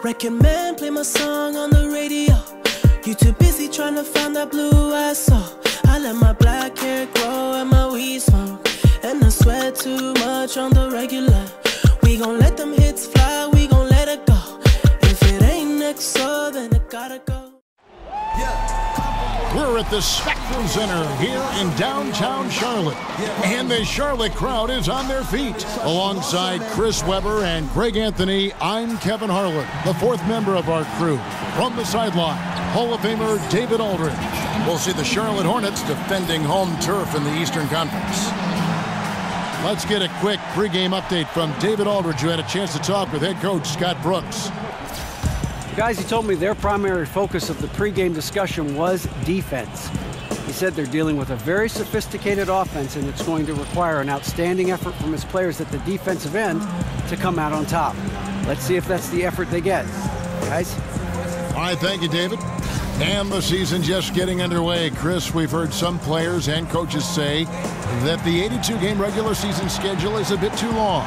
Record man, play my song on the radio. You too busy trying to find that blue I saw. I let my black hair grow and my weed smoke, and I sweat too much on the regular. We gon' let them hits fly, we gon' let it go. If it ain't next, so then it gotta go. We're at the Spectrum Center here in downtown Charlotte, and the Charlotte crowd is on their feet. Alongside Chris Webber and Greg Anthony, I'm Kevin Harlan, the fourth member of our crew. From the sideline, Hall of Famer David Aldridge. We'll see the Charlotte Hornets defending home turf in the Eastern Conference. Let's get a quick pregame update from David Aldridge, who had a chance to talk with head coach Scott Brooks. Guys, he told me their primary focus of the pregame discussion was defense. He said they're dealing with a very sophisticated offense, and it's going to require an outstanding effort from his players at the defensive end to come out on top. Let's see if that's the effort they get. Guys? All right, thank you, David. And the season just getting underway. Chris, we've heard some players and coaches say that the 82-game regular season schedule is a bit too long.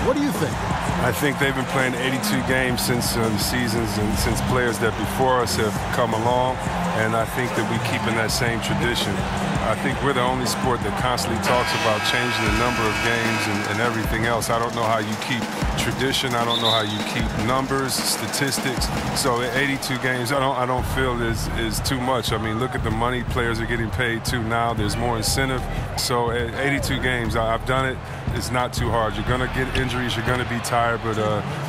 What do you think? I think they've been playing 82 games since the seasons and since players that before us have come along, and I think that we keep in that same tradition. I think we're the only sport that constantly talks about changing the number of games and everything else. I don't know how you keep tradition. I don't know how you keep numbers, statistics. So 82 games, I don't feel is too much. I mean, look at the money players are getting paid too now. There's more incentive. So at 82 games, I've done it. It's not too hard. You're going to get injuries. You're going to be tired, but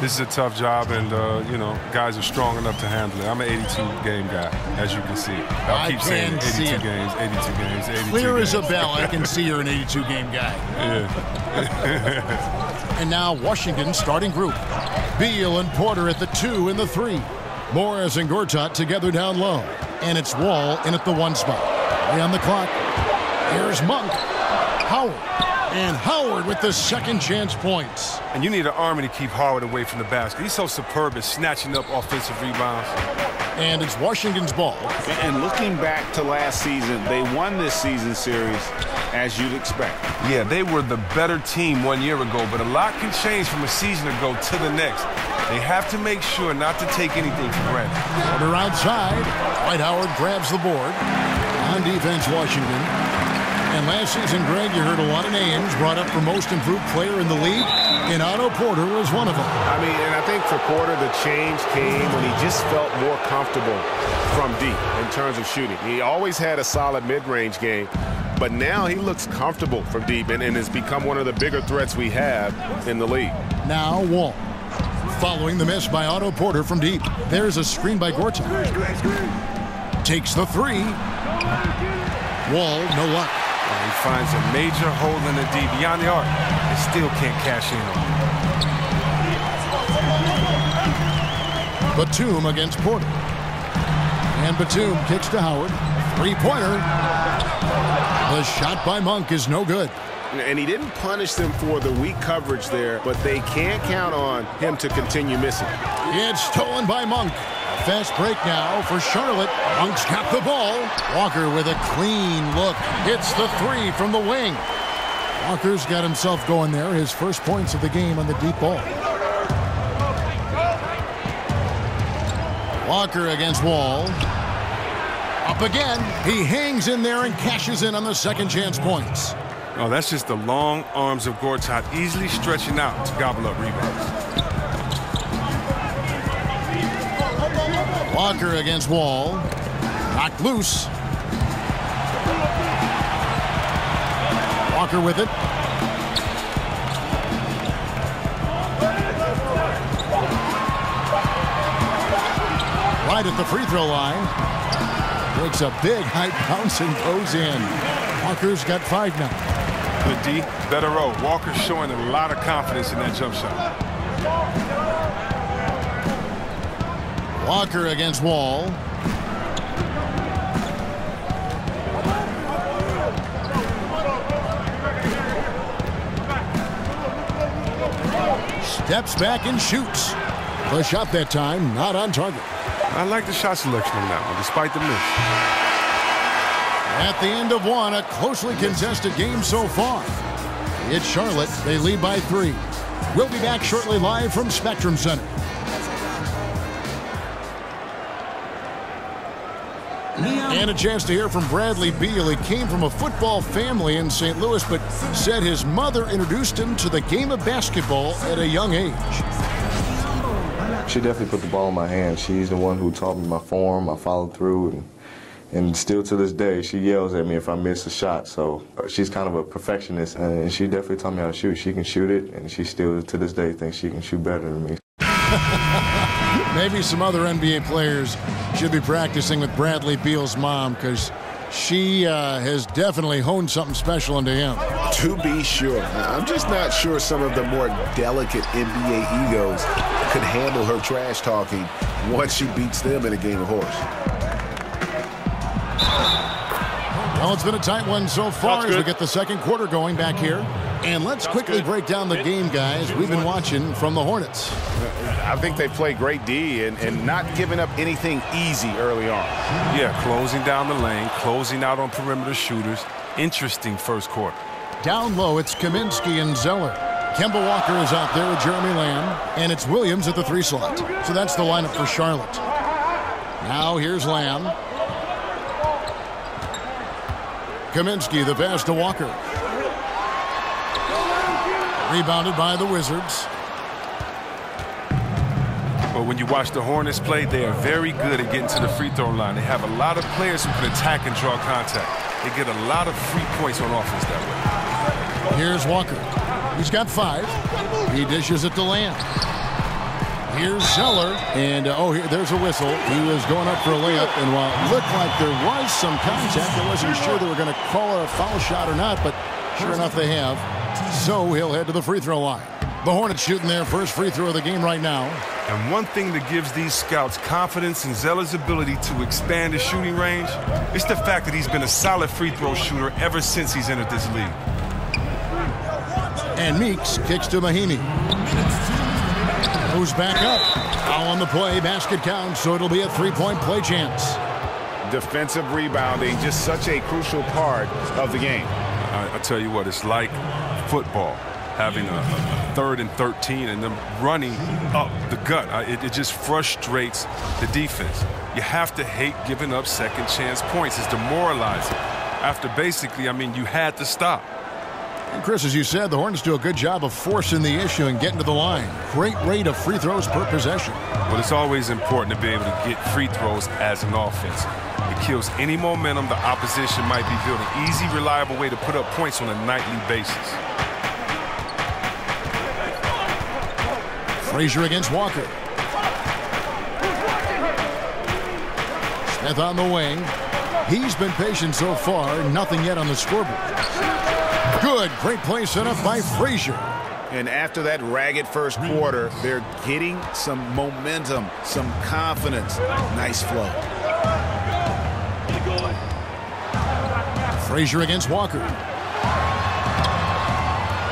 this is a tough job, and, you know, guys are strong enough to handle it. I'm an 82-game guy, as you can see. I keep saying 82 games, 82 games, 82 Clear games. as a bell, I can see you're an 82-game guy. Yeah. And now Washington's starting group. Beal and Porter at the 2 and the 3. Morris and Gortat together down low. And it's Wall in at the 1 spot. Way on the clock. Here's Monk. Howard. And Howard with the second chance points. And you need an army to keep Howard away from the basket. He's so superb at snatching up offensive rebounds. And it's Washington's ball. And looking back to last season, they won this season series as you'd expect. Yeah, they were the better team 1 year ago, but a lot can change from a season ago to the next. They have to make sure not to take anything for granted. Porter outside. Dwight Howard grabs the board. On defense, Washington. And last season, Greg, you heard a lot of names brought up for most improved player in the league, and Otto Porter was one of them. I mean, and I think for Porter, the change came when he just felt more comfortable from deep in terms of shooting. He always had a solid mid-range game, but now he looks comfortable from deep and has become one of the bigger threats we have in the league. Now Wall. Following the miss by Otto Porter from deep. There's a screen by Gortat. Takes the 3. Wall, no luck. He finds a major hole in the D beyond the arc and still can't cash in on it. Batum against Porter. And Batum kicks to Howard. 3-pointer. The shot by Monk is no good. And he didn't punish them for the weak coverage there, but they can't count on him to continue missing. It's stolen by Monk. Fast break now for Charlotte. Monk's got the ball. Walker with a clean look. Hits the 3 from the wing. Walker's got himself going there. His first points of the game on the deep ball. Walker against Wall. Up again. He hangs in there and cashes in on the second chance points. Oh, that's just the long arms of Gortat easily stretching out to gobble up rebounds. Walker against Wall. Knocked loose. Walker with it. Right at the free throw line. Takes a big high bounce and goes in. Walker's got 5 now. Good D, better row. Walker's showing a lot of confidence in that jump shot. Walker against Wall. Steps back and shoots. The shot that time, not on target. I like the shot selection on that one, despite the miss. At the end of 1, a closely contested game so far. It's Charlotte. They lead by 3. We'll be back shortly live from Spectrum Center. And a chance to hear from Bradley Beal. He came from a football family in St. Louis, but said his mother introduced him to the game of basketball at a young age. She definitely put the ball in my hand. She's the one who taught me my form, my follow through, and still to this day, she yells at me if I miss a shot. So she's kind of a perfectionist, and she definitely taught me how to shoot. She can shoot it, and she still to this day thinks she can shoot better than me. Maybe some other NBA players should be practicing with Bradley Beal's mom, because she has definitely honed something special into him. To be sure. I'm just not sure some of the more delicate NBA egos could handle her trash talking once she beats them in a game of horse. Well, it's been a tight one so far as we get the second quarter going back here. And let's quickly break down the game, guys, we've been watching from the Hornets. I think they play great D and not giving up anything easy early on. Yeah, closing down the lane, closing out on perimeter shooters. Interesting first quarter. Down low, it's Kaminsky and Zeller. Kemba Walker is out there with Jeremy Lamb, and it's Williams at the 3 slot. So that's the lineup for Charlotte. Now here's Lamb. Kaminsky, the pass to Walker. Rebounded by the Wizards. But when you watch the Hornets play, they are very good at getting to the free throw line. They have a lot of players who can attack and draw contact. They get a lot of free points on offense that way. Here's Walker. He's got 5. He dishes it to Lamb. Here's Zeller, and there's a whistle. He was going up for a layup, and while it looked like there was some contact, I wasn't sure they were going to call it a foul shot or not, but sure enough they have. So he'll head to the free throw line. The Hornets shooting their first free throw of the game right now. And one thing that gives these scouts confidence in Zeller's ability to expand his shooting range is the fact that he's been a solid free throw shooter ever since he's entered this league. And Meeks kicks to Mahimi. Moves back up. Foul on the play. Basket counts, so it'll be a 3-point play chance. Defensive rebounding, just such a crucial part of the game. I tell you what, it's like football, having a 3rd and 13 and them running up the gut. It just frustrates the defense. You have to hate giving up second chance points. It's demoralizing. After basically, you had to stop. And Chris, as you said, the Hornets do a good job of forcing the issue and getting to the line. Great rate of free throws per possession. Well, it's always important to be able to get free throws as an offense. It kills any momentum the opposition might be building. Easy, reliable way to put up points on a nightly basis. Frazier against Walker. Smith on the wing. He's been patient so far. Nothing yet on the scoreboard. Good. Great play set up by Frazier. And after that ragged first quarter, they're getting some momentum, some confidence. Nice flow. Frazier against Walker.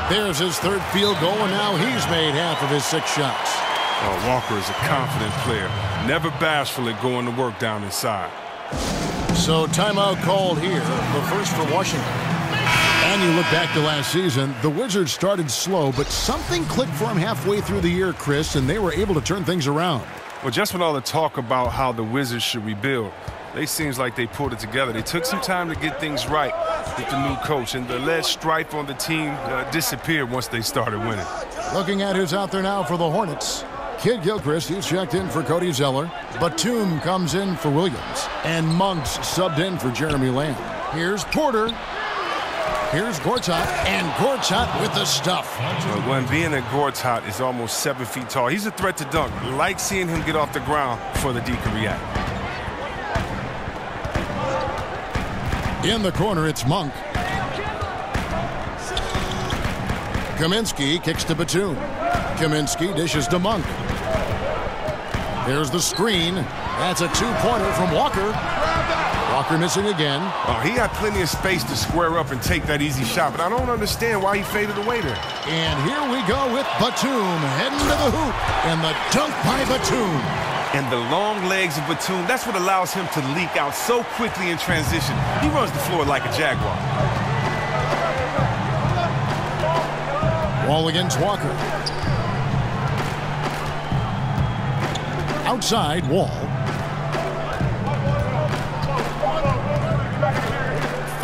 There's his 3rd field goal, and now he's made half of his 6 shots. Oh, Walker is a confident player. Never bashful at going to work down inside. So timeout called here, the first for Washington. And you look back to last season, the Wizards started slow, but something clicked for them halfway through the year, Chris, and they were able to turn things around. Well, just with all the talk about how the Wizards should rebuild, it seems like they pulled it together. They took some time to get things right with the new coach, and the lead strife on the team disappeared once they started winning. Looking at who's out there now for the Hornets. Kid Gilchrist, he's checked in for Cody Zeller. Batum comes in for Williams. And Monks subbed in for Jeremy Lamb. Here's Porter. Here's Gortat, and Gortat with the stuff. When being at Gortat is almost 7 feet tall, he's a threat to dunk. Like seeing him get off the ground before the D can react. In the corner, it's Monk. Kaminsky kicks to Batum. Kaminsky dishes to Monk. There's the screen. That's a 2-pointer from Walker. Walker missing again. Oh, he had plenty of space to square up and take that easy shot, but I don't understand why he faded away there. And here we go with Batum heading to the hoop. And the dunk by Batum. And the long legs of Batum, that's what allows him to leak out so quickly in transition. He runs the floor like a Jaguar. Wall against Walker. Outside, Wall.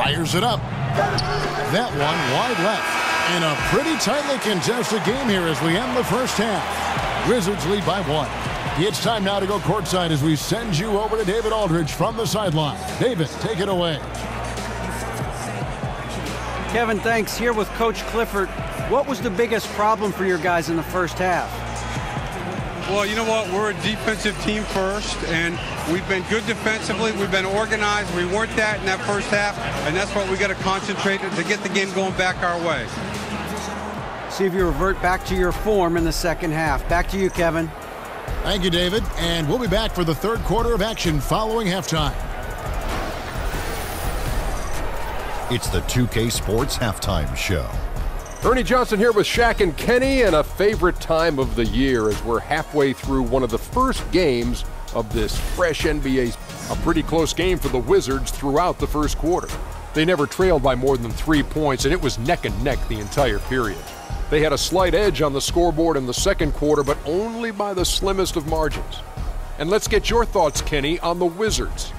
Fires it up. That one wide left. And a pretty tightly contested game here as we end the first half. Wizards lead by 1. It's time now to go courtside as we send you over to David Aldridge from the sideline. David, take it away. Kevin, thanks. Here with Coach Clifford. What was the biggest problem for your guys in the first half? Well, you know what? We're a defensive team first, and we've been good defensively. We've been organized. We weren't that in that first half, and that's what we got to concentrate to get the game going back our way. See if you revert back to your form in the second half. Back to you, Kevin. Thank you, David. And we'll be back for the third quarter of action following halftime. It's the 2K Sports Halftime Show. Ernie Johnson here with Shaq and Kenny, and a favorite time of the year as we're halfway through one of the first games of this fresh NBA. A pretty close game for the Wizards throughout the first quarter. They never trailed by more than 3 points, and it was neck and neck the entire period. They had a slight edge on the scoreboard in the second quarter, but only by the slimmest of margins. And let's get your thoughts, Kenny, on the Wizards.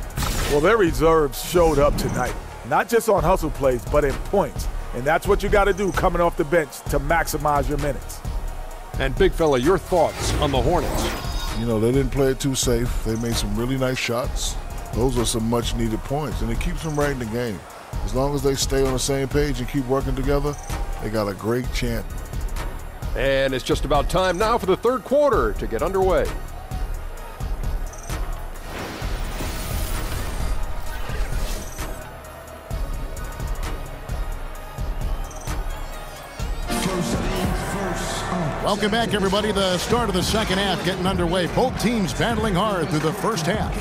Well, their reserves showed up tonight, not just on hustle plays, but in points. And that's what you got to do coming off the bench to maximize your minutes. And big fella, your thoughts on the Hornets. You know, they didn't play it too safe. They made some really nice shots. Those are some much needed points, and it keeps them right in the game. As long as they stay on the same page and keep working together, they got a great chance. And it's just about time now for the third quarter to get underway. Welcome back, everybody. The start of the second half getting underway. Both teams battling hard through the first half.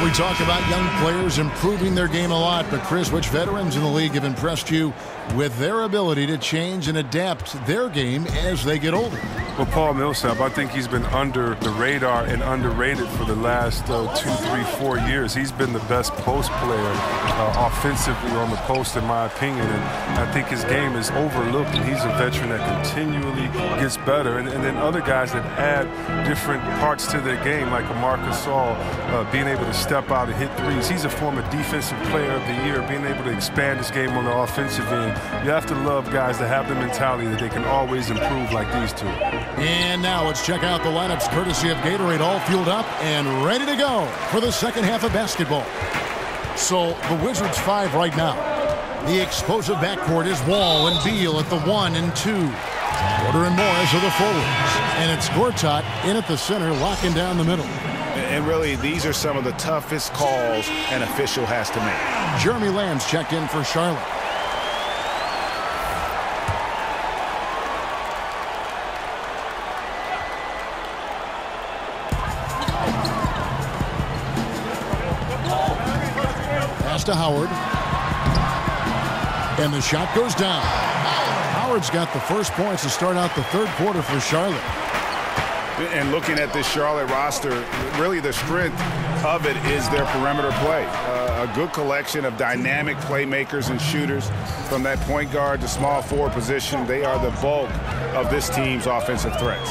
We talk about young players improving their game a lot, but Chris, which veterans in the league have impressed you with their ability to change and adapt their game as they get older? Well, Paul Millsap, I think he's been under the radar and underrated for the last 2, 3, 4 years. He's been the best post player offensively on the post, in my opinion, and I think his game is overlooked, and he's a veteran that continually gets better. And then other guys that add different parts to their game, like a Marcus Gasol, being able to step out and hit threes. He's a former defensive player of the year, being able to expand his game on the offensive end. You have to love guys that have the mentality that they can always improve like these two. And now let's check out the lineups courtesy of Gatorade, all fueled up and ready to go for the second half of basketball. So the Wizards 5 right now. The explosive backcourt is Wall and Beal at the 1 and 2. Porter and Morris are the forwards. And it's Gortat in at the center, locking down the middle. And really, these are some of the toughest calls an official has to make. Jeremy Lamb's checked in for Charlotte. Pass to Howard. And the shot goes down. Howard's got the first points to start out the third quarter for Charlotte. And looking at this Charlotte roster, really the strength of it is their perimeter play. A good collection of dynamic playmakers and shooters from that point guard to small forward position. They are the bulk of this team's offensive threats.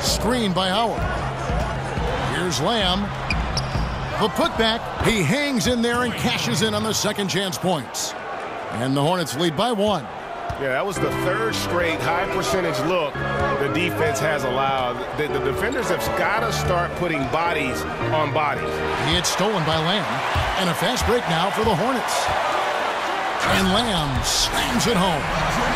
Screen by Howard. Here's Lamb. The putback. He hangs in there and cashes in on the second chance points. And the Hornets lead by 1. Yeah, that was the third straight high percentage look the defense has allowed. The defenders have got to start putting bodies on bodies. It's stolen by Lamb. And a fast break now for the Hornets. And Lamb slams it home.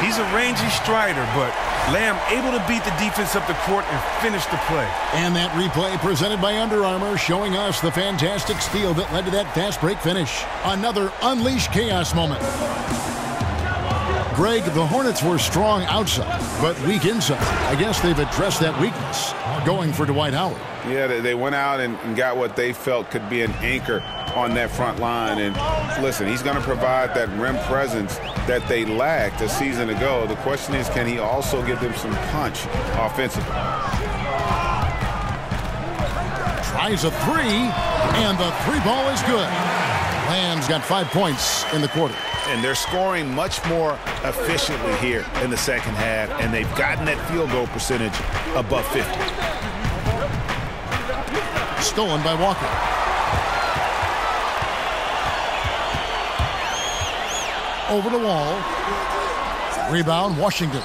He's a rangy strider, but Lamb able to beat the defense up the court and finish the play. And that replay presented by Under Armour, showing us the fantastic steal that led to that fast break finish. Another unleashed chaos moment. Greg, the Hornets were strong outside, but weak inside. I guess they've addressed that weakness, going for Dwight Howard. Yeah, they went out and got what they felt could be an anchor on that front line. And listen, he's going to provide that rim presence that they lacked a season ago. The question is, can he also give them some punch offensively? Tries a three, and the three ball is good. Lamb's got 5 points in the quarter. And they're scoring much more efficiently here in the second half, and they've gotten that field goal percentage above 50. Stolen by Walker. Over to Wall. Rebound, Washington.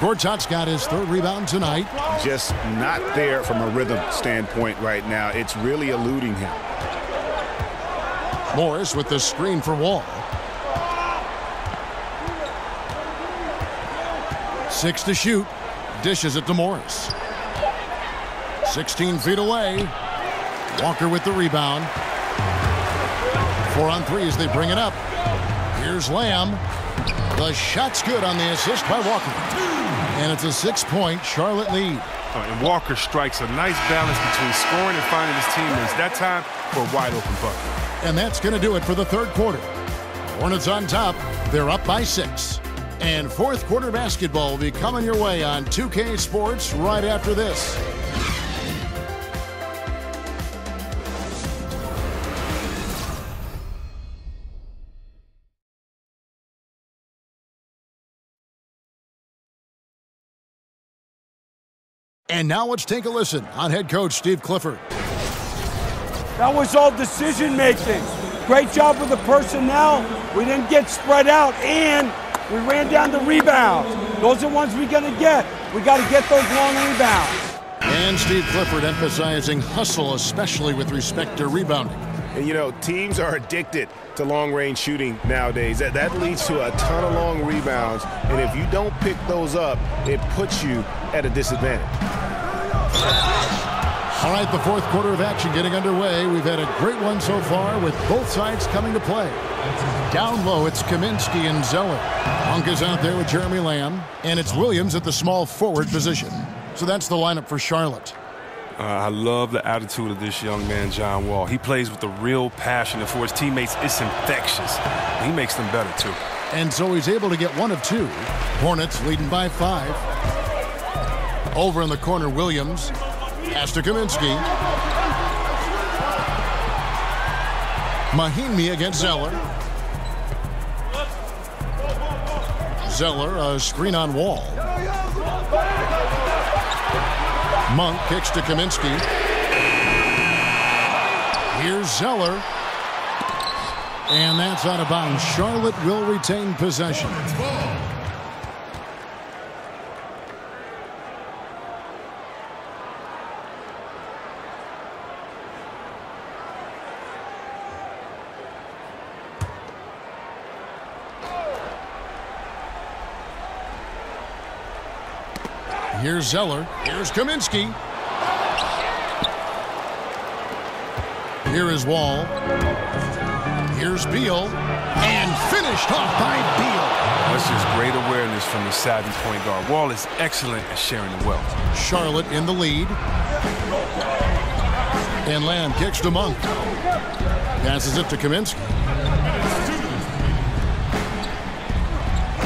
Gortat's got his third rebound tonight. Just not there from a rhythm standpoint right now. It's really eluding him. Morris with the screen for Wall. 6 to shoot. Dishes it to Morris. 16 feet away. Walker with the rebound. 4 on 3 as they bring it up. Here's Lamb. The shot's good on the assist by Walker. And it's a 6-point Charlotte lead. And Walker strikes a nice balance between scoring and finding his teammates. That time for a wide open bucket. And that's going to do it for the third quarter. Hornets on top. They're up by 6. And fourth quarter basketball will be coming your way on 2K Sports right after this. And now let's take a listen on head coach Steve Clifford. That was all decision making. Great job with the personnel. We didn't get spread out, and we ran down the rebounds. Those are ones we're going to get. We got to get those long rebounds. And Steve Clifford emphasizing hustle, especially with respect to rebounding. And, you know, teams are addicted to long-range shooting nowadays. That leads to a ton of long rebounds, and if you don't pick those up, it puts you at a disadvantage. All right, the fourth quarter of action getting underway. We've had a great one so far with both sides coming to play. Down low, it's Kaminsky and Zeller. Monk is out there with Jeremy Lamb, and it's Williams at the small forward position. So that's the lineup for Charlotte. I love the attitude of this young man, John Wall. He plays with a real passion, and for his teammates, it's infectious. He makes them better, too. And so he's able to get 1 of 2. Hornets leading by 5. Over in the corner, Williams. Pass to Kaminsky. Mahinmi against Zeller. Zeller, a screen on Wall. Monk kicks to Kaminsky. Here's Zeller. And that's out of bounds. Charlotte will retain possession. Here's Zeller. Here's Kaminsky. Here is Wall. Here's Beal. And finished off by Beal. That's just great awareness from the savvy point guard. Wall is excellent at sharing the wealth. Charlotte in the lead. And Lamb kicks to Monk. Passes it to Kaminsky.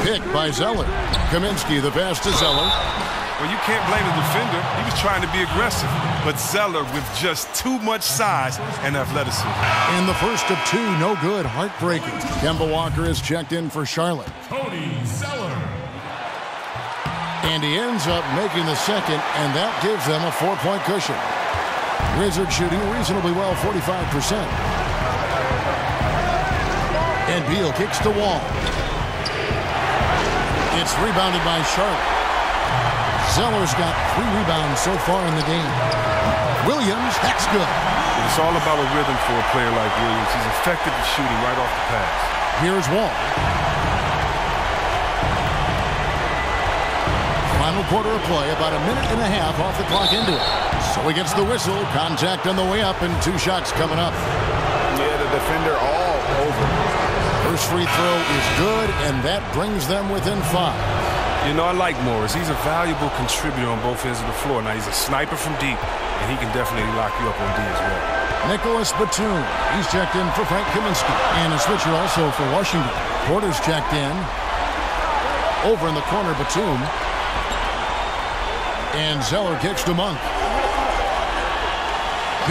Pick by Zeller. Kaminsky, the pass to Zeller. Well, you can't blame the defender. He was trying to be aggressive. But Zeller with just too much size and athleticism. And the first of 2, no good. Heartbreaker. Kemba Walker is checked in for Charlotte. Tony Zeller. And he ends up making the second, and that gives them a 4-point cushion. Wizards shooting reasonably well, 45%. And Beal kicks to Wall. It's rebounded by Charlotte. Zeller's got 3 rebounds so far in the game. Williams, that's good. It's all about a rhythm for a player like Williams. He's effective at shooting right off the pass. Here's Wall. Final quarter of play, about a minute and a half off the clock into it. So he gets the whistle, contact on the way up, and 2 shots coming up. Yeah, the defender all over. First free throw is good, and that brings them within 5. You know, I like Morris. He's a valuable contributor on both ends of the floor. Now, he's a sniper from deep, and he can definitely lock you up on D as well. Nicholas Batum. He's checked in for Frank Kaminsky. And a switcher also for Washington. Porter's checked in. Over in the corner, Batum. And Zeller kicks to Monk.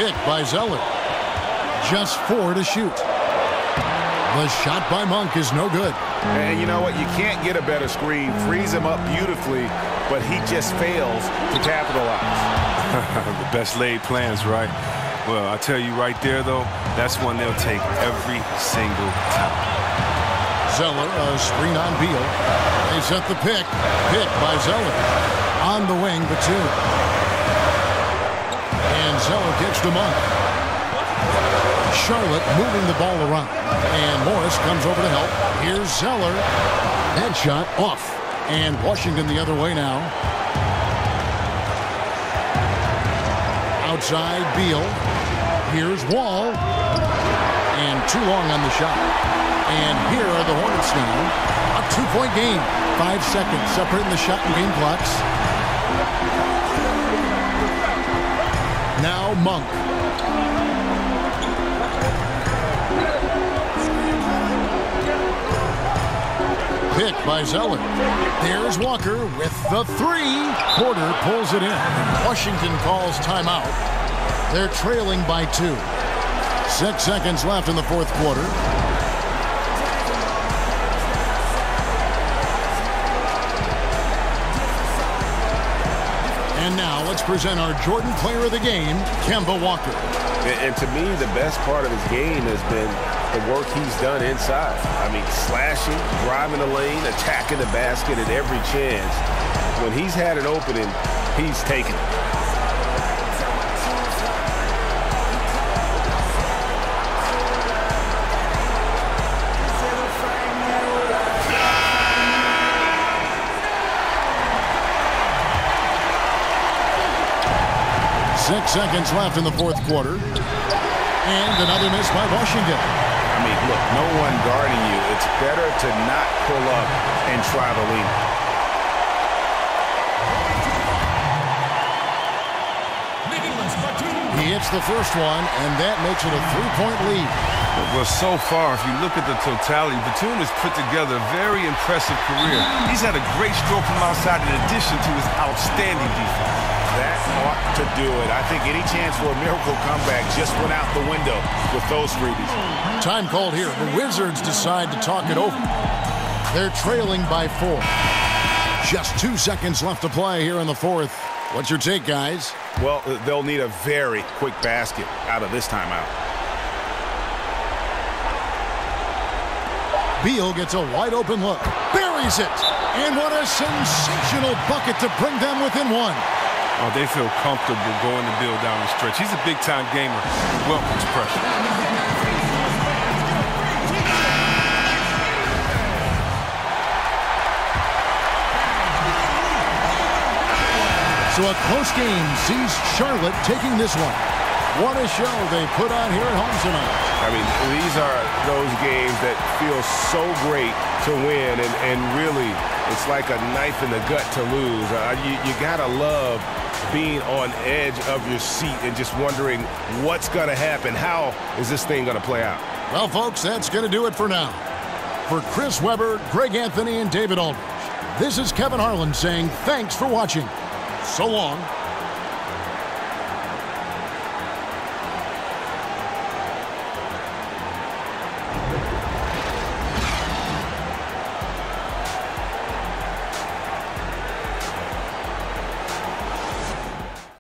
Pick by Zeller. Just 4 to shoot. The shot by Monk is no good. And you know what? You can't get a better screen. Frees him up beautifully, but he just fails to capitalize. The best laid plans, right? Well, I tell you right there, though, that's one they'll take every single time. Zeller, a screen on Beal. They set the pick. Pick by Zeller. On the wing, Batum. And Zeller gets to Monk. Charlotte moving the ball around. And Morris comes over to help. Here's Zeller. Headshot off. And Washington the other way now. Outside Beal. Here's Wall. And too long on the shot. And here are the Hornets now. A 2-point game. 5 seconds separating the shot and game clocks. Now Monk. Pick by Zeller. There's Walker with the three. Porter pulls it in. Washington calls timeout. They're trailing by 2. 6 seconds left in the fourth quarter. And now let's present our Jordan Player of the Game, Kemba Walker. And to me, the best part of his game has been the work he's done inside. I mean, slashing, driving the lane, attacking the basket at every chance. When he's had an opening, he's taken it. Six seconds left in the fourth quarter. And another miss by Washington. I mean, look, no one guarding you. It's better to not pull up and try the lead. He hits the first one, and that makes it a 3-point lead. Well, so far, if you look at the totality, Batum has put together a very impressive career. He's had a great stroke from outside in addition to his outstanding defense. That ought to do it. I think any chance for a miracle comeback just went out the window with those freebies. Time called here. The Wizards decide to talk it over. They're trailing by 4. Just 2 seconds left to play here in the fourth. What's your take, guys? Well, they'll need a very quick basket out of this timeout. Beal gets a wide open look. Buries it. And what a sensational bucket to bring them within 1. Oh, they feel comfortable going to Beal down the stretch. He's a big-time gamer. He welcomes pressure. So a close game sees Charlotte taking this one. What a show they put on here at home tonight. I mean, these are those games that feel so great to win, and really, it's like a knife in the gut to lose. You gotta love being on edge of your seat and just wondering what's going to happen. How is this thing going to play out? Well, folks, that's going to do it for now. For Chris Webber, Greg Anthony, and David Aldridge, this is Kevin Harlan saying thanks for watching. So long.